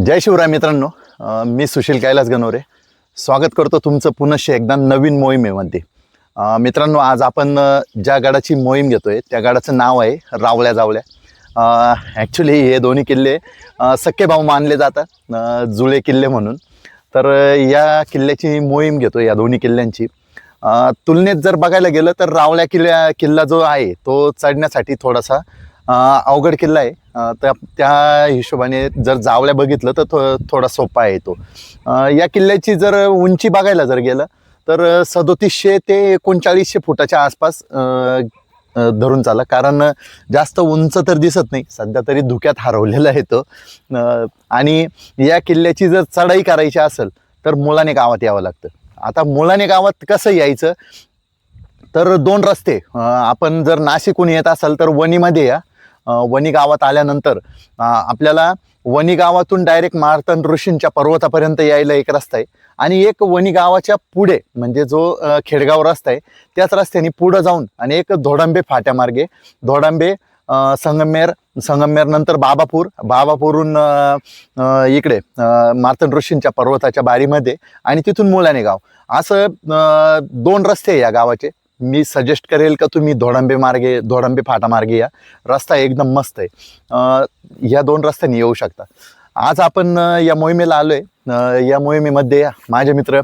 जय शिवराय मित्रांनो, मी सुशील कैलास गणोरे स्वागत करतो तुमचं पुनश्च एकदा नवीन मोहिमेमध्ये। मित्रांनो, आज आपण ज्या गडाची मोहीम घेतोय त्या गडाचं नाव आहे रावळ्या जावळ्या। ॲक्च्युली हे दोन्ही किल्ले सख्खे भाऊ मानले जातात, जुळे किल्ले म्हणून। तर या किल्ल्याची मोहीम घेतो, या दोन्ही किल्ल्यांची। तुलनेत जर बघायला गेलं तर रावळ्या किल्ला जो आहे तो चढण्यासाठी थोडासा अवघड किल्ला आहे। तर त्या हिशोबाने जर जावळ्या बघितलं तर थोडा सोपा आहे तो। या किल्ल्याची जर उंची बघायला जर गेलं तर 3700 ते 3900 फुटाच्या आसपास धरून चाला, कारण जास्त उंच तर दिसत नाही, सध्या तरी धुक्यात हरवलेला आहे तो। आणि या किल्ल्याची जर चढाई करायची असेल तर मुळाणे गावात यावं लागतं। आता मुळाणे गावात कसं यायचं तर दोन रस्ते, आपण जर नाशिकहून येत असाल तर वणीमध्ये या। वणी गावात आल्यानंतर आपल्याला वणी गावातून डायरेक्ट मार्तंड ऋषींच्या पर्वतापर्यंत यायला एक रस्ता आहे, आणि एक वणी गावाच्या पुढे म्हणजे जो खेडगाव रस्ता आहे त्याच रस्त्याने पुढे जाऊन आणि एक धोडांबे फाट्यामार्गे धोडांबे, संगमेर नंतर बाबापूरहून इकडे मार्तंड ऋषींच्या पर्वताच्या बारीमध्ये, आणि तिथून मुळाणे गाव, असं दोन रस्ते आहे या गावाचे। मी सजेस्ट करेल का तुम्ही धोडांबे फाटामार्गे या, रस्ता एकदम मस्त आहे। या दोन रस्त्याने येऊ शकता। आज आपण या मोहिमेला आलोय। या मोहिमेमध्ये माझे मित्र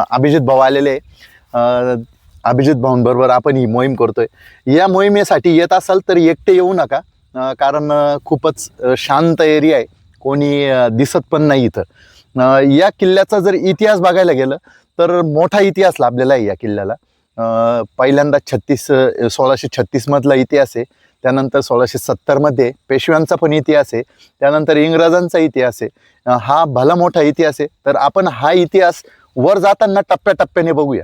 अभिजित भाऊ आलेले आहे। अभिजित भाऊंबरोबर आपण ही मोहीम करतोय। या मोहिमेसाठी येत असाल तर एकटे येऊ नका, कारण खूपच शांत एरिया आहे, कोणी दिसत पण नाही इथं। या किल्ल्याचा जर इतिहास बघायला गेलं तर मोठा इतिहास लाभलेला आहे या किल्ल्याला। पहिल्यांदा 1636 मधला इतिहास आहे, त्यानंतर 1670 मध्ये पेशव्यांचा पण इतिहास आहे, त्यानंतर इंग्रजांचा इतिहास आहे। हा भला मोठा इतिहास आहे। तर आपण हा इतिहास वर जाताना टप्प्याटप्प्याने बघूया।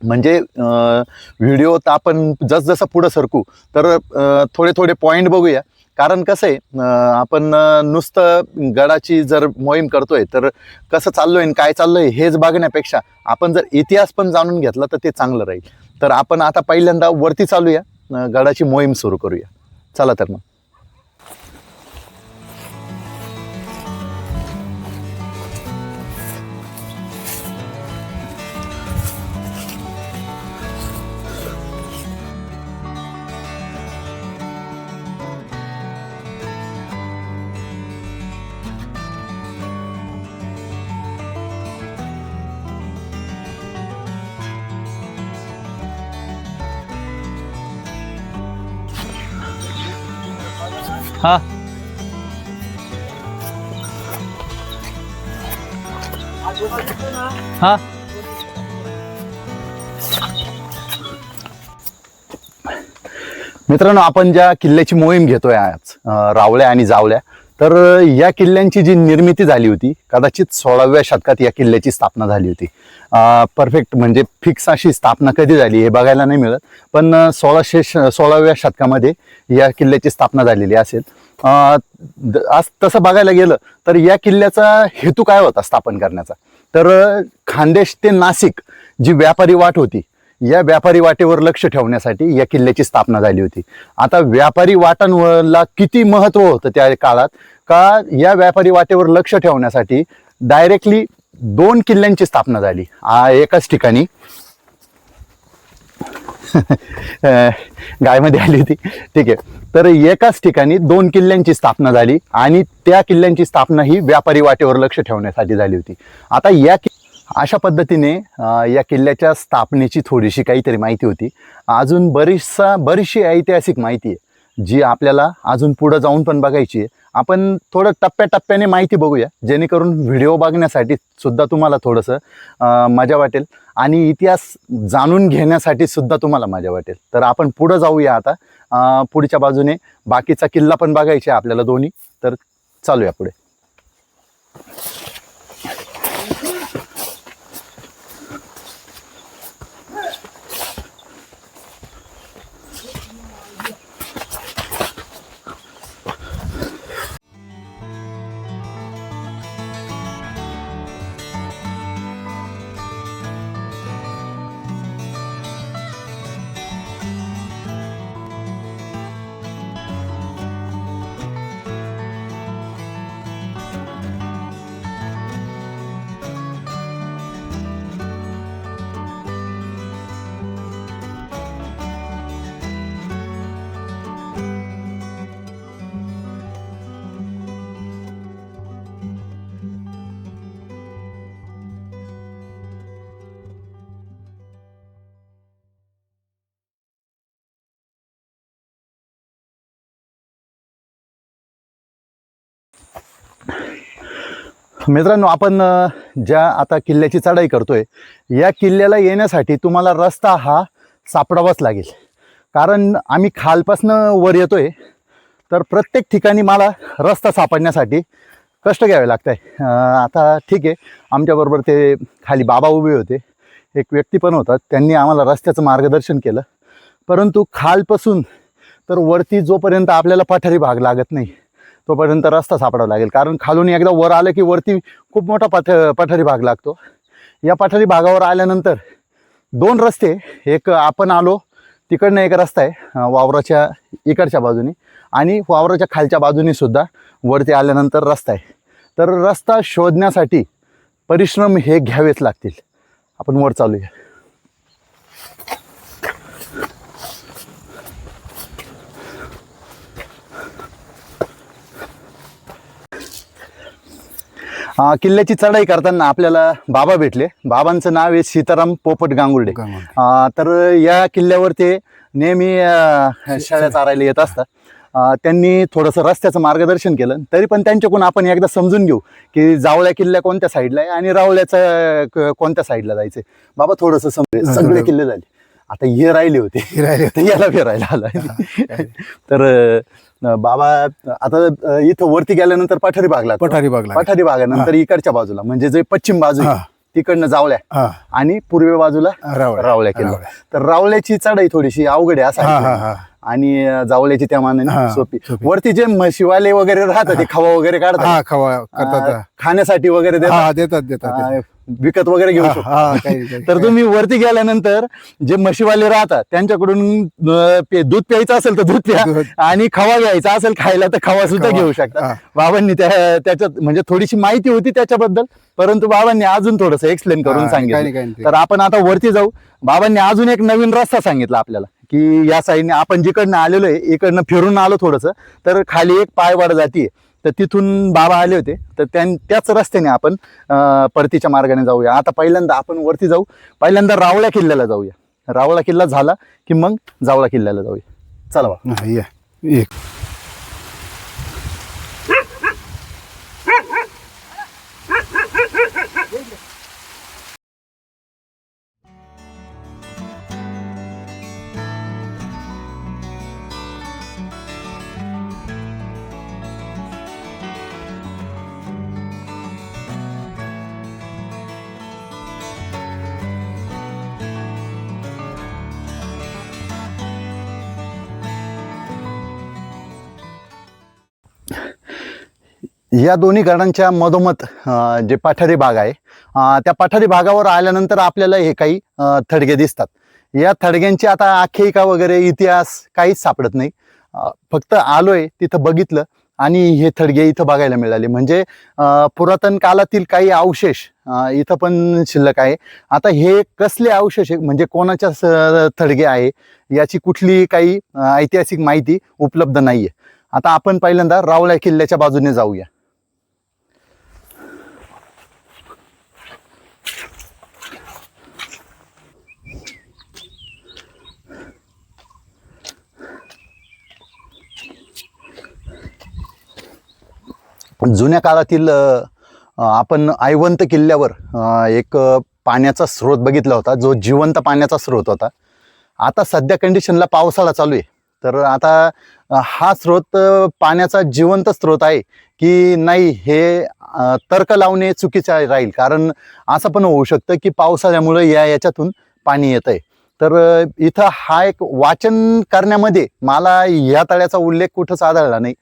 म्हणजे व्हिडिओ तर आपण जसजसं पुढं सरकू तर थोडे थोडे पॉईंट बघूया। कारण कसं आहे, आपण नुसतं गडाची जर मोहीम करतोय तर कसं चाललोय आणि काय चाललोय हेच बघण्यापेक्षा आपण जर इतिहास पण जाणून घेतला तर ते चांगलं राहील। तर आपण आता पहिल्यांदा वरती चालूया, गडाची मोहीम सुरू करूया। चला तर मग। हाँ हाँ मित्रांनो, आपण ज्या किल्ल्याची मोहीम घेतोय आज, रावळ्या आणि जावळ्या, तर या किल्ल्यांची जी निर्मिती झाली होती कदाचित 16व्या शतकात या किल्ल्याची स्थापना झाली होती। परफेक्ट म्हणजे फिक्स अशी स्थापना कधी झाली हे बघायला नाही मिळत, पण 16व्या शतकामध्ये या किल्ल्याची स्थापना झालेली असेल। आज तसं बघायला गेलं तर या किल्ल्याचा हेतू काय होता स्थापन करण्याचा, तर खान्देश ते नाशिक जी व्यापारी वाट होती, या व्यापारी वाटेवर लक्ष ठेवण्यासाठी या किल्ल्याची स्थापना झाली होती। आता व्यापारी वाटांवरला किती महत्व होतं त्या काळात, का या व्यापारी वाटेवर लक्ष ठेवण्यासाठी डायरेक्टली दोन किल्ल्यांची स्थापना झाली एकाच ठिकाणी। गायमध्ये आली होती, ठीक आहे। तर एकाच ठिकाणी दोन किल्ल्यांची स्थापना झाली, आणि त्या किल्ल्यांची स्थापना ही व्यापारी वाटेवर लक्ष ठेवण्यासाठी झाली होती। आता अशा पद्धतीने या किल्ल्याच्या स्थापनेची थोडीशी काहीतरी माहिती होती। अजून बरीचशी ऐतिहासिक माहिती आहे जी आपल्याला अजून पुढे जाऊन पण बघायची आहे। आपण थोडं टप्प्याटप्प्याने माहिती बघूया, जेणेकरून व्हिडिओ बघण्यासाठी सुद्धा तुम्हाला थोडंसं मजा वाटेल, आणि इतिहास जाणून घेण्यासाठी सुद्धा तुम्हाला मजा वाटेल। तर आपण पुढे जाऊया आता। पुढच्या बाजूने बाकीचा किल्ला पण बघायचा आहे आपल्याला दोन्ही, तर चालूया पुढे। मित्रांनो, आपण ज्या आता किल्ल्याची चढाई करतोय, या किल्ल्याला येण्यासाठी तुम्हाला रस्ता हा सापडावाच लागेल. कारण आम्ही खालपासनं वर येतोय, तर प्रत्येक ठिकाणी मला रस्ता सापडण्यासाठी कष्ट घ्यावे लागत आहे. आता ठीक आहे, आमच्याबरोबर ते खाली बाबा उभे होते, एक व्यक्ती पण होता, त्यांनी आम्हाला रस्त्याचं मार्गदर्शन केलं. परंतु खालपासून तर वरती जोपर्यंत आपल्याला पठारी भाग लागत नाही तोपर्यंत रस्ता सापडावा लागेल. कारण खालून एकदा वर आलं की वरती खूप मोठा पठारी भाग लागतो. या पठारी भागावर आल्यानंतर दोन रस्ते, एक आपण आलो तिकडनं एक रस्ता आहे वावराच्या इकडच्या बाजूने, आणि वावराच्या खालच्या बाजूने सुद्धा वरती आल्यानंतर रस्ता आहे. तर रस्ता शोधण्यासाठी परिश्रम हे घ्यावेच लागतील. आपण वर चालूया. किल्ल्याची चढाई करताना आपल्याला बाबा भेटले. बाबांचं नाव आहे सीताराम पोपट गांगुर्डे. तर या किल्ल्यावर ते नेहमी शेळ्या चारायला येत असतात. त्यांनी थोडंसं रस्त्याचं मार्गदर्शन केलं. तरी पण त्यांच्याकडून आपण एकदा समजून घेऊ की जावळ्या किल्ला कोणत्या साईडला आहे आणि रावळ्याचं कोणत्या साईडला जायचं. बाबा थोडंसं सगळे किल्ले झाले, आता हे राहिले होते, याला फिरायला आला. तर बाबा आता इथं वरती गेल्यानंतर पठारी भाग लागतो. पठारी भागानंतर इकडच्या बाजूला म्हणजे जे पश्चिम बाजू तिकडनं जावळ्या आणि पूर्व बाजूला रावळ्या किल्ला. तर रावळ्याची चढाई थोडीशी अवघड आहे असं, आणि जावळ्याची त्या मानाने सोपी. वरती जे म्हशीवाले वगैरे राहतात ते खवा वगैरे काढतात, खाण्यासाठी वगैरे देतात, विकत वगैरे घेऊ शकतो. तर तुम्ही वरती गेल्यानंतर जे म्हशीवाले राहतात त्यांच्याकडून दूध प्यायचं असेल तर दूध प्या, आणि खवा घ्यायचा असेल खायला तर खवा सुद्धा घेऊ शकता. बाबांनी त्याच्यात म्हणजे थोडीशी माहिती होती त्याच्याबद्दल, परंतु बाबांनी अजून थोडंसं एक्सप्लेन करून सांगितलं. तर आपण आता वरती जाऊ. बाबांनी अजून एक नवीन रस्ता सांगितला आपल्याला की या साईडने आपण जिकडनं आलेलो आहे इकडनं फिरून आलो थोडंसं, तर खाली एक पायवाड जातीये, तर तिथून बाबा आले होते. तर त्याच रस्त्याने आपण परतीच्या मार्गाने जाऊया. आता पहिल्यांदा आपण वरती जाऊ, पहिल्यांदा रावळ्या किल्ल्याला जाऊया. रावळा किल्ला झाला की मग जावळा किल्ल्याला जाऊया. चला बा. या दोन्ही गडांच्या मधोमध जे पठारी भाग आहे, त्या पठारी भागावर आल्यानंतर आपल्याला हे काही थडगे दिसतात. या थडग्यांची आता आख्यायिका वगैरे इतिहास काहीच सापडत नाही. फक्त आलोय तिथं बघितलं आणि हे थडगे इथं बघायला मिळाले. म्हणजे पुरातन काळातील काही अवशेष इथं पण शिल्लक आहे. आता हे कसले अवशेष आहे म्हणजे कोणाच्या थडगे आहे याची कुठली काही ऐतिहासिक माहिती उपलब्ध नाहीये. आता आपण पहिल्यांदा रावळ्या किल्ल्याच्या बाजूने जाऊया. जुन्या काळातील आपण ऐवंत किल्ल्यावर एक पाण्याचा स्रोत बघितला होता, जो जिवंत पाण्याचा स्रोत होता. आता सध्या कंडिशनला पावसाळा चालू आहे, तर आता हा स्रोत पाण्याचा जिवंत स्रोत आहे की नाही हे तर्क लावणे चुकीचे राहील. कारण असं पण होऊ शकतं की पावसाळ्यामुळे याच्यातून पाणी येत आहे. तर इथं हा एक वाचन करण्यामध्ये मला या तळ्याचा उल्लेख कुठंच आढळला नाही.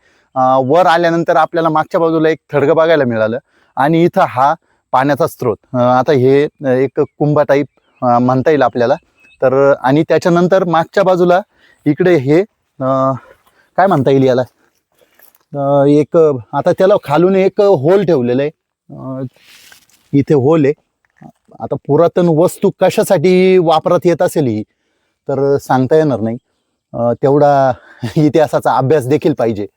वर आल्यानंतर आपल्याला मागच्या बाजूला एक थडगं बघायला मिळालं आणि इथं हा पाण्याचा स्रोत. आता हे एक कुंभा टाईप म्हणता येईल आपल्याला. तर आणि त्याच्यानंतर मागच्या बाजूला इकडे हे काय म्हणता येईल याला, एक आता त्याला खालून एक होल ठेवलेलं आहे. इथे होल आहे. आता पुरातन वस्तू कशासाठी वापरात येत असेल ही तर सांगता येणार नाही. तेवढा इतिहासाचा अभ्यास देखील पाहिजे.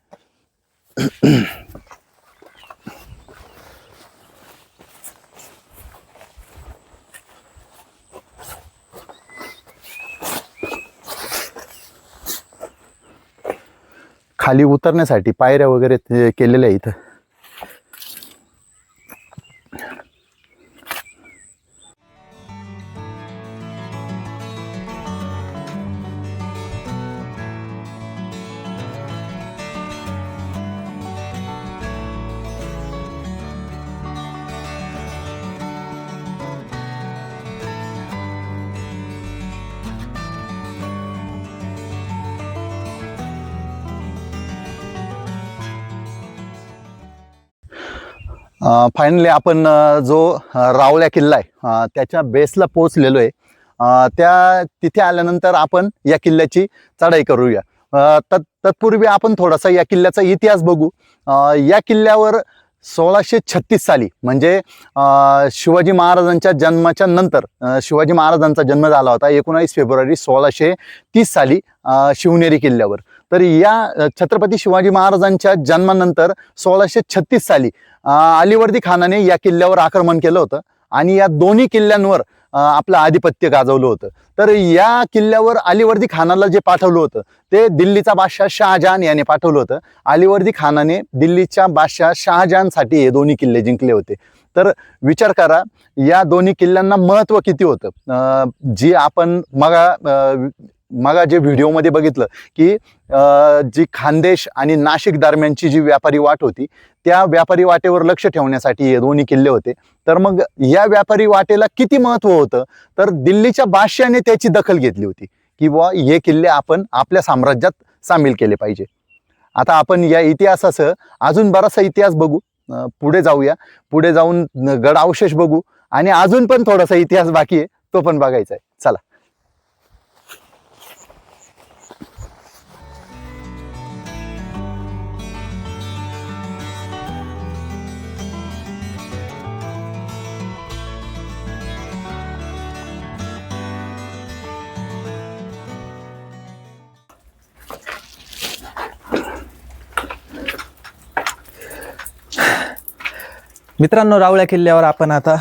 खाली उतरण्यासाठी पायऱ्या वगैरे केलेल्या इथं. फायनली आपण जो रावळ्या किल्ला आहे त्याच्या बेसला पोहोचलेलो आहे. तिथे आल्यानंतर आपण या किल्ल्याची चढाई करूया. तत्पूर्वी आपण थोडासा या किल्ल्याचा इतिहास बघू. या किल्ल्यावर 1636 साली म्हणजे शिवाजी महाराजांच्या जन्माच्या नंतर शिवाजी महाराजांचा जन्म झाला होता 19 फेब्रुवारी 1630 साली शिवनेरी किल्ल्यावर. तर या छत्रपती शिवाजी महाराजांच्या जन्मानंतर 1636 साली अलीवर्दी खानाने या किल्ल्यावर आक्रमण केलं होतं आणि या दोन्ही किल्ल्यांवर आपलं आधिपत्य गाजवलं होतं. तर या किल्ल्यावर अलीवर्दी खानाला जे पाठवलं होतं ते दिल्लीचा बादशाह शहाजहान याने पाठवलं होतं. अलीवर्दी खानाने दिल्लीच्या बादशाह शहाजहानसाठी हे दोन्ही किल्ले जिंकले होते. तर विचार करा या दोन्ही किल्ल्यांना महत्त्व किती होतं. जी आपण मगा जे व्हिडिओमध्ये बघितलं की जी खानदेश आणि नाशिक दरम्यानची जी व्यापारी वाट होती त्या व्यापारी वाटेवर लक्ष ठेवण्यासाठी हे दोन्ही किल्ले होते. तर मग या व्यापारी वाटेला किती महत्त्व होतं तर दिल्लीच्या बादशाहाने त्याची दखल घेतली होती की बुवा हे किल्ले आपण आपल्या साम्राज्यात सामील केले पाहिजे. आता आपण या इतिहासासह अजून बराचसा इतिहास बघू. पुढे जाऊया. पुढे जाऊन गड अवशेष बघू आणि अजून पण थोडासा इतिहास बाकी आहे तो पण बघायचा आहे. चला. मित्रांनो, रावळ्या किल्ल्यावर आपण आता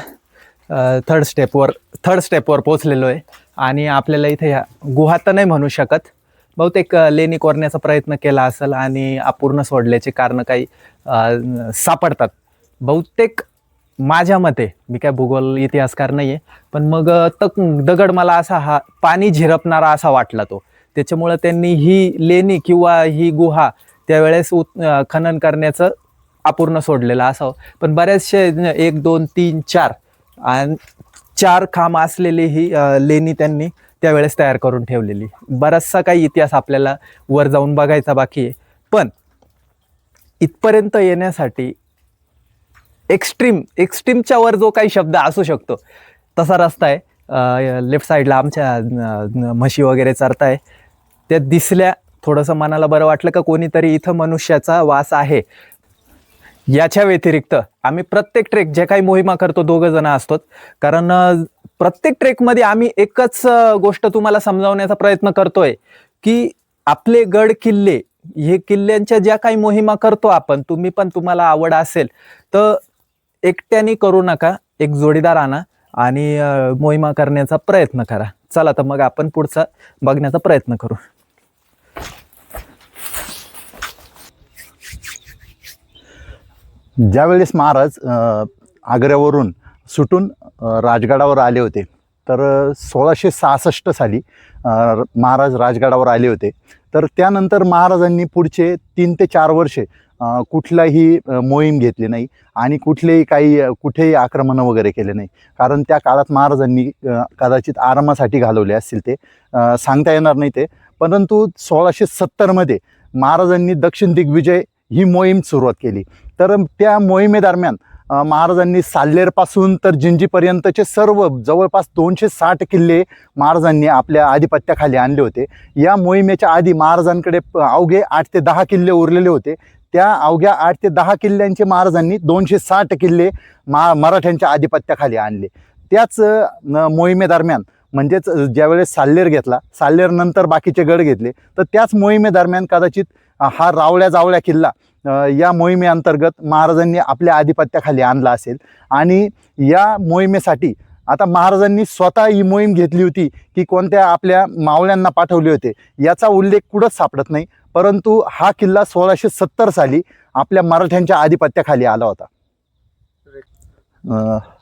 थर्ड स्टेपवर पोहोचलेलो आहे आणि आपल्याला इथे ह्या गुहा तर नाही म्हणू शकत, बहुतेक लेणी कोरण्याचा प्रयत्न केला असेल आणि अपूर्ण सोडल्याचे कारण काही सापडतात बहुतेक. माझ्या मते, मी काय भूगोल इतिहासकार नाही आहे, पण मग दगड मला असा हा पाणी झिरपणारा असा वाटला तो. त्याच्यामुळं त्यांनी ही लेणी किंवा ही गुहा त्यावेळेस खनन करण्याचं अपूर्ण सोडलेलं असावं. पण बऱ्याचशे 1 2 3 4 आणि 4 खांब असलेली ही लेणी त्यांनी त्यावेळेस तयार करून ठेवलेली. बराचसा काही इतिहास आपल्याला वर जाऊन बघायचा बाकी आहे. पण इथपर्यंत येण्यासाठी एक्स्ट्रीमच्या वर जो काही शब्द असू शकतो तसा रस्ता आहे. लेफ्ट साईडला आमच्या म्हशी वगैरे चरताय त्या दिसल्या. थोडंसं मनाला बरं वाटलं का कोणीतरी इथं मनुष्याचा वास आहे. याच्या व्यतिरिक्त आम्ही प्रत्येक ट्रेक जे काही मोहिमा करतो 2 जण असतो, कारण प्रत्येक ट्रेकमध्ये आम्ही एकच गोष्ट तुम्हाला समजावण्याचा प्रयत्न करतोय की आपले गड किल्ले हे किल्ल्यांच्या ज्या काही मोहिमा करतो आपण, तुम्हाला आवड असेल तर एकट्याने करू नका, एक जोडीदार आणा आणि मोहिमा करण्याचा प्रयत्न करा. चला तर मग आपण पुढचा बघण्याचा प्रयत्न करू. ज्यावेळेस महाराज आग्र्यावरून सुटून राजगडावर आले होते तर 1666 साली महाराज राजगडावर आले होते. तर त्यानंतर महाराजांनी पुढचे 3 ते 4 वर्षे कुठलाही मोहीम घेतली नाही आणि कुठेही आक्रमणं वगैरे केले नाही. कारण त्या काळात महाराजांनी कदाचित आरामासाठी घालवले असतील, ते सांगता येणार नाही ते. परंतु 1670मध्ये महाराजांनी दक्षिण दिग्विजय ही मोहीम सुरुवात केली. तर त्या मोहिमेदरम्यान महाराजांनी साल्हेरपासून तर जिंजीपर्यंतचे सर्व जवळपास 260 किल्ले महाराजांनी आपल्या आधिपत्याखाली आणले होते. या मोहिमेच्या आधी महाराजांकडे अवघे 8 ते 10 किल्ले उरलेले होते. त्या अवघ्या 8 ते 10 किल्ल्यांचे महाराजांनी 260 किल्ले मराठ्यांच्या आधिपत्याखाली आणले. त्याच मोहिमेदरम्यान म्हणजेच ज्यावेळेस साल्हेर घेतला, साल्हेरनंतर बाकीचे गड घेतले, तर त्याच मोहिमेदरम्यान कदाचित हा रावळ्या किल्ला या मोहिमेअंतर्गत महाराजांनी आपल्या आधिपत्याखाली आणला असेल. आणि या मोहिमेसाठी आता महाराजांनी स्वतः ही मोहीम घेतली होती की कोणत्या आपल्या मावळ्यांना पाठवले होते याचा उल्लेख कुठंच सापडत नाही. परंतु हा किल्ला 1670 साली आपल्या मराठ्यांच्या आधिपत्याखाली आला होता.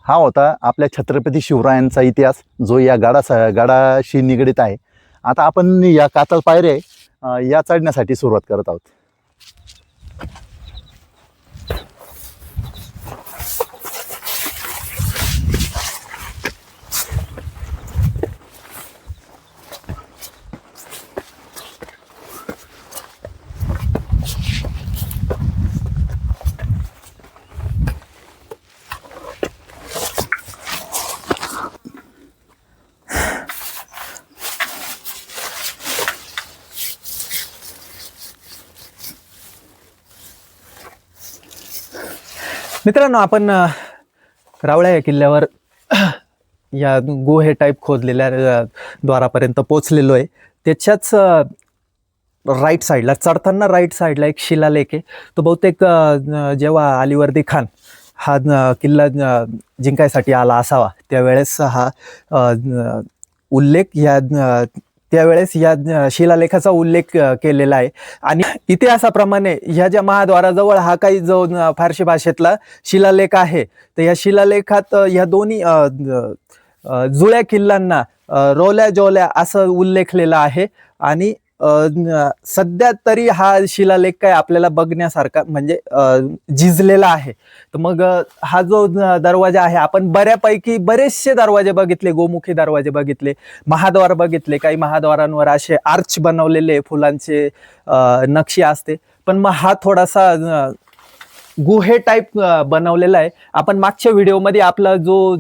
हा होता आपल्या छत्रपती शिवरायांचा इतिहास जो या गडाशी निगडीत आहे. आता आपण या कातळ पायऱ्या या चढण्यासाठी सुरुवात करत आहोत. मित्रांनो, आपण रावळ्या या किल्ल्यावर या गुहे टाईप खोदलेल्या द्वारापर्यंत पोचलेलो आहे. त्याच्याच राईट साईडला चढताना राईट साईडला एक शिलालेख आहे. तो बहुतेक जेव्हा अलीवर्दी खान हा किल्ला जिंकायसाठी आला असावा त्यावेळेस हा उल्लेख त्यावेळेस या शिलालेखाचा उल्लेख केलेला आहे. आणि इतिहासाप्रमाणे ह्या ज्या महाद्वाराजवळ हा काही जो फारसी भाषेतला शिलालेख आहे, तर या शिलालेखात ह्या दोन्ही जुळ्या किल्ल्यांना रोल्या जोल्या असं उल्लेखलेलं आहे. आणि सध्या तरी हा शिलालेख काय आपल्याला बघण्यासारखा म्हणजे झिजलेला आहे. तर मग हा जो दरवाजा आहे, आपण बरेचसे दरवाजे बघितले, गोमुखी दरवाजे बघितले, महाद्वार बघितले. काही महाद्वारांवर असे आर्च बनवलेले फुलांचे नक्षी असते, पण मग हा थोडासा गुहे टाईप बनवलेला आहे. आपण मागच्या व्हिडिओमध्ये आपला जो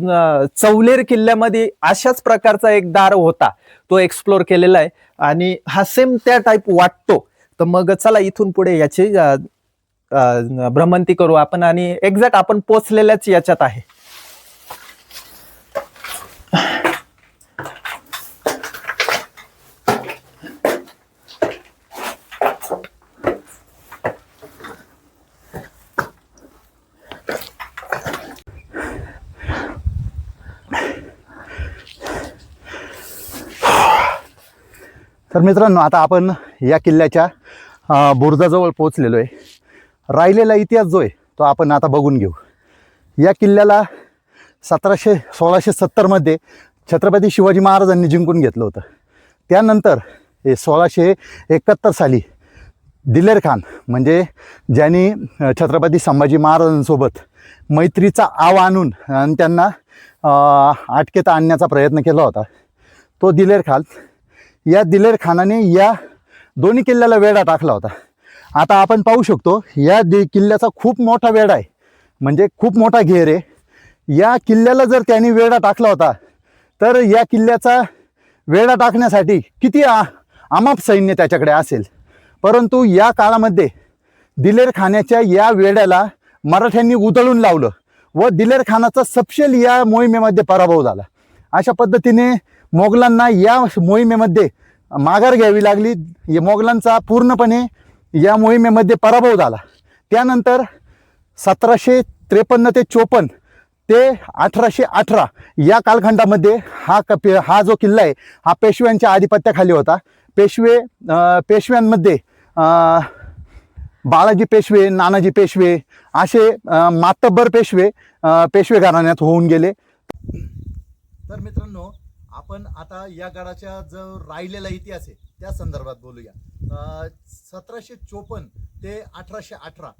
चौलेर किल्ल्यामध्ये अशाच प्रकारचा एक दार होता तो एक्सप्लोर केलेला आहे आणि हा सेम त्या टाईप वाटतो. तर मग चला इथून पुढे याची भ्रमंती करू आपण आणि एक्झॅक्ट आपण पोचलेल्याच याच्यात आहे. तर मित्रांनो, आता आपण या किल्ल्याच्या बुरुजाजवळ पोचलेलो आहे. राहिलेला इतिहास जो आहे तो आपण आता बघून घेऊ. या किल्ल्याला 1670मध्ये छत्रपती शिवाजी महाराजांनी जिंकून घेतलं होतं. त्यानंतर 1671 साली दिलेर खान म्हणजे ज्यांनी छत्रपती संभाजी महाराजांसोबत मैत्रीचा आव आणून आणि त्यांना अटकेत आणण्याचा प्रयत्न केला होता, तो दिलेर खान, या दिलेर खानाने या दोन्ही किल्ल्याला वेढा टाकला होता. आता आपण पाहू शकतो या किल्ल्याचा खूप मोठा वेढा आहे, म्हणजे खूप मोठा घेर आहे. या किल्ल्याला जर त्यांनी वेढा टाकला होता तर या किल्ल्याचा वेढा टाकण्यासाठी किती अमाप सैन्य त्याच्याकडे असेल. परंतु या काळामध्ये दिलेर खानाच्या या वेढ्याला मराठ्यांनी उधळून लावलं व दिलेर खानाचा सपशेल या मोहिमेमध्ये पराभव झाला. अशा पद्धतीने मोगलांना या मोहिमेमध्ये माघार घ्यावी लागली. मोगलांचा पूर्णपणे या मोहिमेमध्ये पराभव झाला. त्यानंतर 1753 ते 54 ते 1818 या कालखंडामध्ये हा जो किल्ला आहे हा पेशव्यांच्या आधिपत्याखाली होता. पेशव्यांमध्ये बाळाजी पेशवे, नानाजी पेशवे असे मातब्बर पेशवे घराण्यात होऊन गेले. तर मित्रांनो, आपण आता या गडाच्या जो राहिलेला इतिहास आहे त्या संदर्भात बोलूया. 1754 ते 1818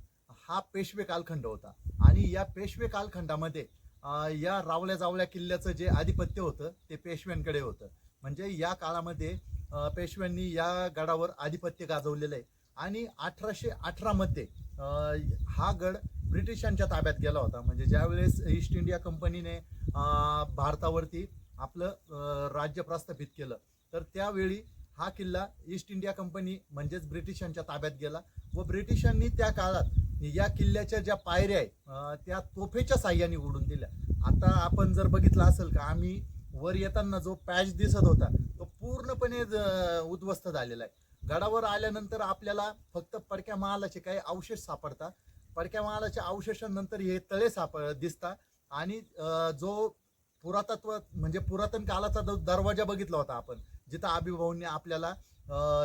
हा पेशवे कालखंड होता आणि या पेशवे कालखंडामध्ये या रावल्या जावल्या किल्ल्याचं जे आधिपत्य होतं ते पेशव्यांकडे होतं. म्हणजे या काळामध्ये पेशव्यांनी या गडावर आधिपत्य गाजवलेलं आहे. आणि 1818मध्ये हा गड ब्रिटिशांच्या ताब्यात गेला होता. म्हणजे ज्यावेळेस ईस्ट इंडिया कंपनीने भारतावरती आपलं राज्य प्रस्थापित केलं, तर त्यावेळी हा किल्ला ईस्ट इंडिया कंपनी म्हणजेच ब्रिटिशांच्या ताब्यात गेला व ब्रिटिशांनी त्या काळात या किल्ल्याच्या ज्या पायऱ्या आहे त्या तोफेच्या साह्याने उडून दिल्या. आता आपण जर बघितलं असेल का, आम्ही वर येताना जो पॅच दिसत होता तो पूर्णपणे उद्ध्वस्त झालेला आहे. गडावर आल्यानंतर आपल्याला फक्त पडक्या महालाचे काही अवशेष सापडतात. पडक्या महालाच्या अवशेषांनंतर हे तळे दिसतात आणि जो पुरातत्व म्हणजे पुरातन काळाचा दरवाजा बघितला होता आपण, जिथं आबीभाऊंनी आपल्याला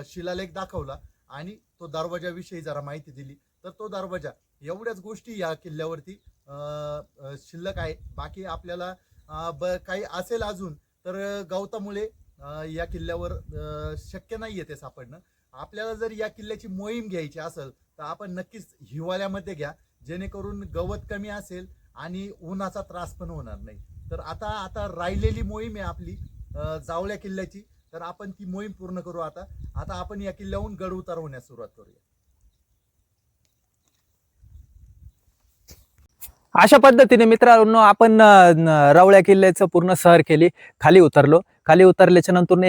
शिलालेख दाखवला आणि तो दरवाजाविषयी जरा माहिती दिली, तर तो दरवाजा एवढ्याच गोष्टी या किल्ल्यावरती शिल्लक आहे. बाकी आपल्याला काही असेल अजून तर गवतामुळे या किल्ल्यावर शक्य नाहीये ते सापडणं. आपल्याला जर या किल्ल्याची मोहीम घ्यायची असेल तर आपण नक्कीच हिवाळ्यामध्ये घ्या, जेणेकरून गवत कमी असेल आणि उन्हाचा त्रास पण होणार नाही. तर आता राहिलेली मोहीम आहे आपली जावल्या किल्ल्याची, तर आपण ती मोहीम पूर्ण करू. आता आपण या किल्ल्याहून गड उतार होण्यास सुरुवात करूया. अशा पद्धतीने मित्रांनो आपण रावळ्या किल्ल्याचं पूर्ण सहर केली, खाली उतरलो. खाली उतरल्याच्या नंतर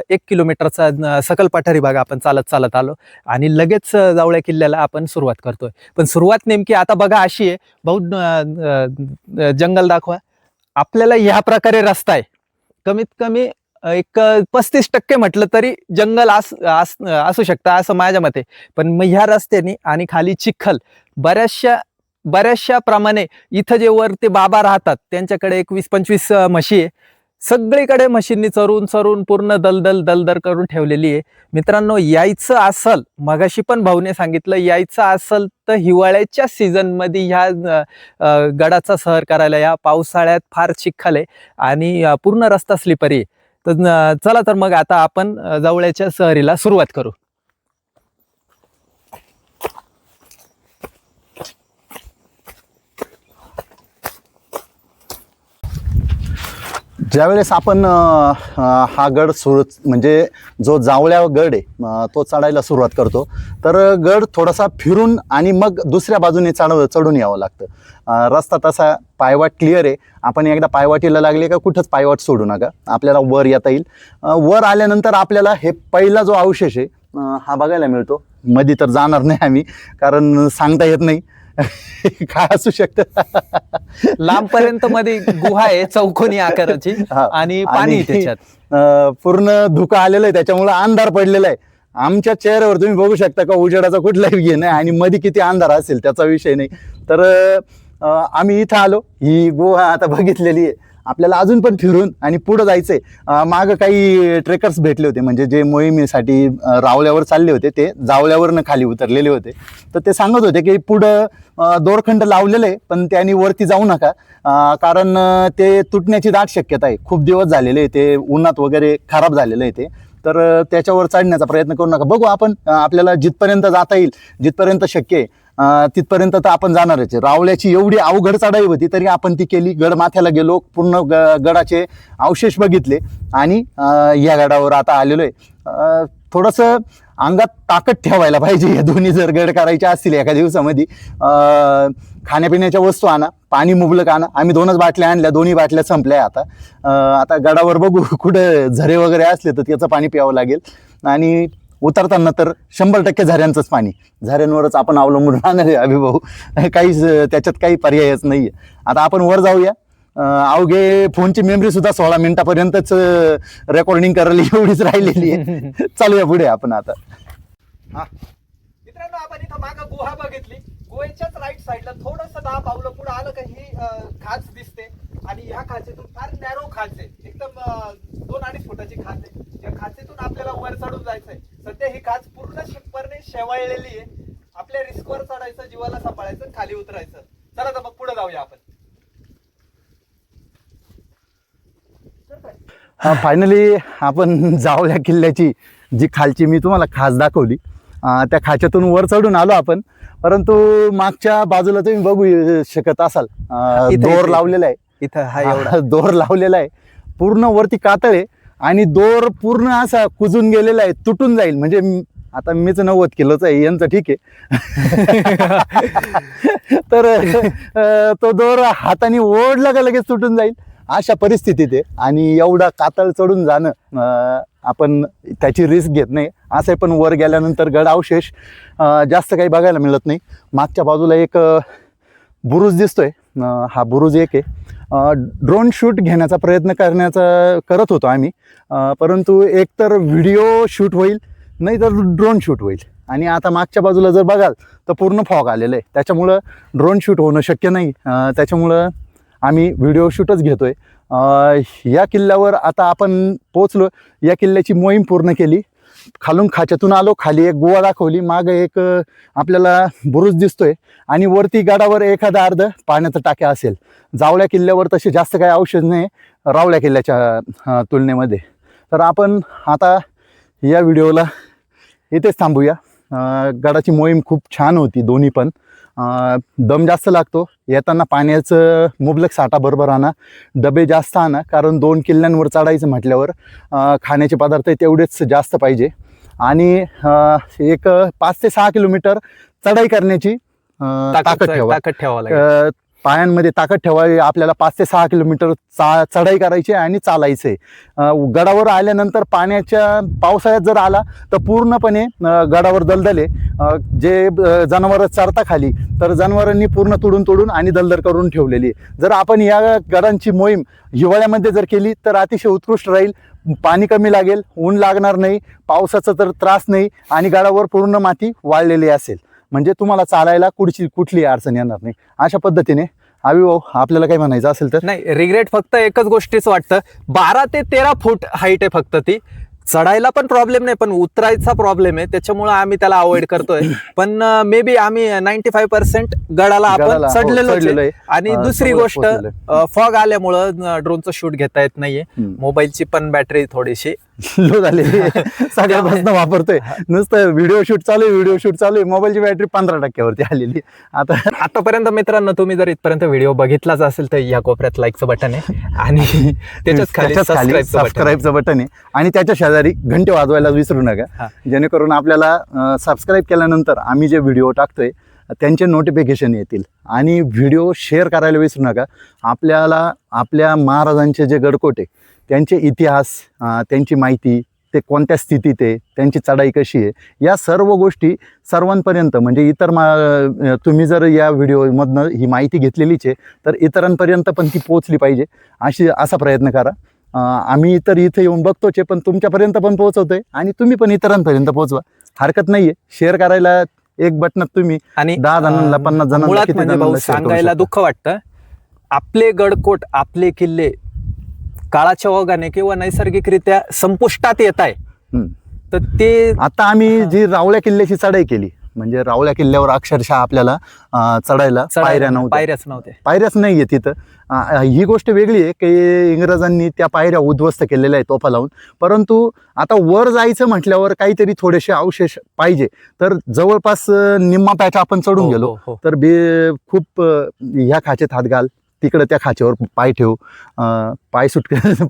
एक किलोमीटरचा सकल पठारी भाग आपण चालत चालत आलो आणि लगेच जावळ्या किल्ल्याला आपण सुरुवात करतोय. पण सुरुवात नेमकी आता बघा अशी आहे, भाऊ जंगल दाखवा. आपल्याला ह्या प्रकारे रस्ता आहे, कमीत कमी एक 35% म्हटलं तरी जंगल असू शकतं असं माझ्या मते. पण मग ह्या रस्त्याने आणि खाली चिखल बऱ्याचशा प्रमाणे इथं जे वरती बाबा राहतात त्यांच्याकडे 21-25 म्हशी आहे. सगळीकडे म्हशींनी चरून पूर्ण दलदल करून ठेवलेली आहे. मित्रांनो, यायचं असल, मगाशी पण भाऊने सांगितलं, यायचं असल तर हिवाळ्याच्या सीझन मध्ये ह्या गडाचा सहर करायला या. पावसाळ्यात फार चिखल आहे आणि पूर्ण रस्ता स्लिपरी आहे. तर चला तर मग आता आपण जावळ्याच्या सहरीला सुरुवात करू. ज्यावेळेस आपण हा गड म्हणजे जो जावळ्या गड आहे तो चढायला सुरुवात करतो, तर गड थोडासा फिरून आणि मग दुसऱ्या बाजूने चढून यावं लागतं. रस्ता तसा पायवाट क्लिअर आहे. आपण एकदा पायवाटीला लागले का कुठंच पायवाट सोडू नका, आपल्याला वर येता येईल. वर आल्यानंतर आपल्याला हे पहिला जो अवशेष आहे हा बघायला मिळतो. मध्ये तर जाणार नाही आम्ही, कारण सांगता येत नाही काय असू शकतं. लांबपर्यंत मध्ये गुहा आहे चौकोनी आकाराची आणि पाणी त्याच्यात पूर्ण धुकं आलेलं आहे, त्याच्यामुळे अंधार पडलेला आहे. आमच्या चेहऱ्यावर तुम्ही बघू शकता का उजेडाचा कुठलाही घे नाही आणि मध्ये किती अंधार असेल त्याचा विषय नाही. तर आम्ही इथं आलो, ही गुहा आता बघितलेली आहे. आपल्याला अजून पण फिरून आणि पुढं जायचंय. मागं काही ट्रेकर्स भेटले होते, म्हणजे जे मोहिमेसाठी रावल्यावर चालले होते, ते जावल्यावरनं खाली उतरलेले होते. तर ते सांगत होते की पुढं दोरखंड लावलेलं आहे, पण त्यांनी वरती जाऊ नका, कारण ते तुटण्याची दाट शक्यता आहे. खूप दिवस झालेले आहे, ते उन्हात वगैरे खराब झालेलं आहे ते. तर त्याच्यावर चढण्याचा प्रयत्न करू नका. बघू आपण, आपल्याला जिथपर्यंत जाता येईल, जिथपर्यंत शक्य आहे तिथपर्यंत तर आपण जाणारच आहे. रावल्याची एवढी अवघड चढाई होती तरी आपण ती केली. गड माथ्याला गेलो, पूर्ण गडाचे अवशेष बघितले आणि या गडावर आता आलेलो आहे. थोडंसं अंगात ताकद ठेवायला पाहिजे. या दोन्ही जर गड करायचे असतील एका दिवसामध्ये, खाण्यापिण्याच्या वस्तू आणा, पाणी मुबलक आणा. आम्ही 2च बाटल्या आणल्या, 2ही बाटल्या संपल्या. आता गडावर बघू कुठं झरे वगैरे असले तर त्याचं पाणी प्यावं लागेल. आणि उतरताना तर 100% झऱ्यांचंच पाणी, झऱ्यांवरच आपण अवलंबून राहणार आहे अभिभाऊ. त्याच्यात काही पर्यायच नाही आहे. आता आपण वर जाऊया. अवघे फोनची मेमरी सुद्धा 16 मिनिटापर्यंतच रेकॉर्डिंग करायला एवढीच राहिलेली आहे. चालूया पुढे आपण आता. मित्रांनो, आपण इथं मागं गुहा बघितली. गुहेच्याच राईट साईडला थोडंसं 10 पावलं पुढे आलं का ही खाच दिसते आणि ह्या खाचेतून फार नॅरो खाच आहे, एकदम 2-2.5 फुटाची खाच आहे. या खाचेतून आपल्याला वर चढून जायचंय. सध्या ही खाच पूर्ण शेवाळलेली आहे. आपल्या रिस्कवर चढायचं, जीवाला सांभाळायचं, खाली उतरायचं. चला तर मग पुढे जाऊया आपण. फायनली आपण जावल्या किल्ल्याची जी खालची मी तुम्हाला खाच दाखवली, त्या खाच्यातून वर चढून आलो आपण. परंतु मागच्या बाजूला तुम्ही बघू शकत असाल, दोर लावलेला आहे. इथं हा एवढा दोर लावलेला आहे, पूर्ण वरती कातळ आहे आणि दोर पूर्ण असा कुजून गेलेला आहे, तुटून जाईल. म्हणजे आता मीच 90 किलोचा आहे, यांचं ठीक आहे. तर तो दोर हाताने ओढला का लगेच तुटून जाईल, अशा परिस्थितीत आहे. आणि एवढा कातळ चढून जाणं, आपण त्याची रिस्क घेत नाही. असं पण वर गेल्यानंतर गड अवशेष जास्त काही बघायला मिळत नाही. मागच्या बाजूला एक बुरुज दिसतोय, हा बुरुज एक आहे. ड्रोन शूट घेण्याचा प्रयत्न करत होतो आम्ही, परंतु एकतर व्हिडिओ शूट होईल नाही तर ड्रोन शूट होईल. आणि आता मागच्या बाजूला जर बघाल तर पूर्ण फॉग आलेलं आहे, त्याच्यामुळं ड्रोन शूट होणं शक्य नाही. त्याच्यामुळं आम्ही व्हिडिओ शूटच घेतोय. या किल्ल्यावर आता आपण पोचलो. या किल्ल्याची मोहीम पूर्ण केली. खालून खाच्यातून आलो, खाली एक गुहा दाखवली, मागं एक आपल्याला बुरुज दिसतोय आणि वरती गडावर एखादा अर्ध पाण्याचा टाक्या असेल. जावळ्या किल्ल्यावर तसे जास्त काही अवशेष नाही रावल्या किल्ल्याच्या तुलनेमध्ये. तर आपण आता या व्हिडिओला इथेच थांबूया. गडाची मोहीम खूप छान होती, दोन्ही पण. दम जास्त लागतो, येताना पाण्याचं मुबलक साठा बरोबर आणा, डबे जास्त आणा, कारण 2 किल्ल्यांवर चढायचं म्हटल्यावर खाण्याचे पदार्थ तेवढेच जास्त पाहिजे. आणि एक 5 ते 6 किलोमीटर चढाई करण्याची ताकद ठेवा. पायांमध्ये ताकद ठेवावी. आपल्याला 5 ते 6 किलोमीटर चढाई करायची आहे आणि चालायचं आहे. गडावर आल्यानंतर पावसाळ्यात जर आला तर पूर्णपणे गडावर दलदले, जे जनावरं चरता खाली, तर जनावरांनी पूर्ण तोडून आणि दलदल करून ठेवलेली आहे. जर आपण या गडांची मोहीम हिवाळ्यामध्ये जर केली तर अतिशय उत्कृष्ट राहील. पाणी कमी लागेल, ऊन लागणार नाही, पावसाचा तर त्रास नाही आणि गडावर पूर्ण माती वाळलेली असेल, म्हणजे तुम्हाला चालायला कुठली अडचण येणार नाही. अशा पद्धतीने भाऊ, आपल्याला काय म्हणायचं असेल तर? नाही, रिग्रेट फक्त एकच गोष्टीच वाटतं, 12 ते 13 फूट हाईट आहे फक्त ती. चढायला पण प्रॉब्लेम नाही, पण उतरायचा प्रॉब्लेम आहे, त्याच्यामुळे आम्ही त्याला अवॉइड करतोय. पण मे बी आम्ही 95% गडाला आपण चढलेलो आहे. आणि दुसरी गोष्ट, फॉग आल्यामुळं ड्रोनचं शूट घेता येत नाहीये. मोबाईलची पण बॅटरी थोडीशी लो झालेली सगळ्यापासून वापरतोय, नुसतं व्हिडिओ शूट चालू आहे, मोबाईलची बॅटरी 15% वरती आलेली. आतापर्यंत मित्रांनो, तुम्ही जर इथपर्यंत व्हिडिओ बघितलाच असेल तर या कोपऱ्यात लाईकचं बटन आहे आणि त्याच्याच खाली सबस्क्राईबचं बटन आहे आणि त्याच्या शेजारी घंटे वाजवायला विसरू नका, जेणेकरून आपल्याला सबस्क्राईब केल्यानंतर आम्ही जे व्हिडिओ टाकतोय त्यांचे नोटिफिकेशन येतील. आणि व्हिडिओ शेअर करायला विसरू नका. आपल्याला आपल्या महाराजांचे जे गडकोट आहे त्यांचे इतिहास, त्यांची माहिती, ते कोणत्या स्थितीत आहे, त्यांची चढाई कशी आहे, या सर्व गोष्टी सर्वांपर्यंत, म्हणजे तुम्ही जर या व्हिडिओमधनं ही माहिती घेतलेलीच आहे तर इतरांपर्यंत पण ती पोहोचली पाहिजे, असा प्रयत्न करा. आम्ही तर इथे येऊन बघतोच आहे, पण तुमच्यापर्यंत पण पोहोचवतोय आणि तुम्ही पण इतरांपर्यंत पोहोचवा. हरकत नाहीये. शेअर करायला एक बटनात तुम्ही आणि 10 जणांना 50 जणांना सांगायला दुःख वाटतं, आपले गडकोट, आपले किल्ले काळाच्या ओघाने किंवा नैसर्गिकरित्या संपुष्टात येत आहे. तर ते आता आम्ही जी रावळ्या किल्ल्याची चढाई केली, म्हणजे रावळ्या किल्ल्यावर अक्षरशः आपल्याला चढायला पायऱ्याच नाहीये तिथं. ही गोष्ट वेगळी आहे की इंग्रजांनी त्या पायऱ्या उद्ध्वस्त केलेल्या आहेत तोफा लावून, परंतु आता वर जायचं म्हटल्यावर काहीतरी थोडेसे अवशेष पाहिजे. तर जवळपास निम्मा पॅच आपण चढून गेलो तर खूप ह्या खाचेत हात घाल, तिकडे त्या खाचेवर पाय ठेव, पाय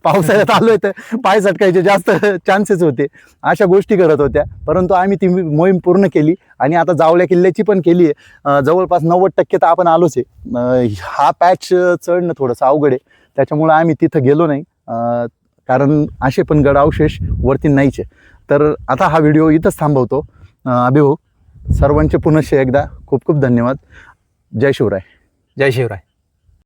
पावसाळ्यात आलोय तर पाय सटकायचे जास्त चान्सेस होते. अशा गोष्टी करत होत्या, परंतु आम्ही ती मोहीम पूर्ण केली आणि आता जावळ्या किल्ल्याची पण केली आहे. जवळपास 90% तर आपण आलोच आहे. हा पॅच चढणं थोडंसं अवघड आहे, त्याच्यामुळे आम्ही तिथं गेलो नाही, कारण असे पण गड अवशेष वरती नाहीचे. तर आता हा व्हिडिओ इथंच थांबवतो. अभिभाऊ, सर्वांचे पुनश्च एकदा खूप खूप धन्यवाद. जय शिवराय. जय शिवराय.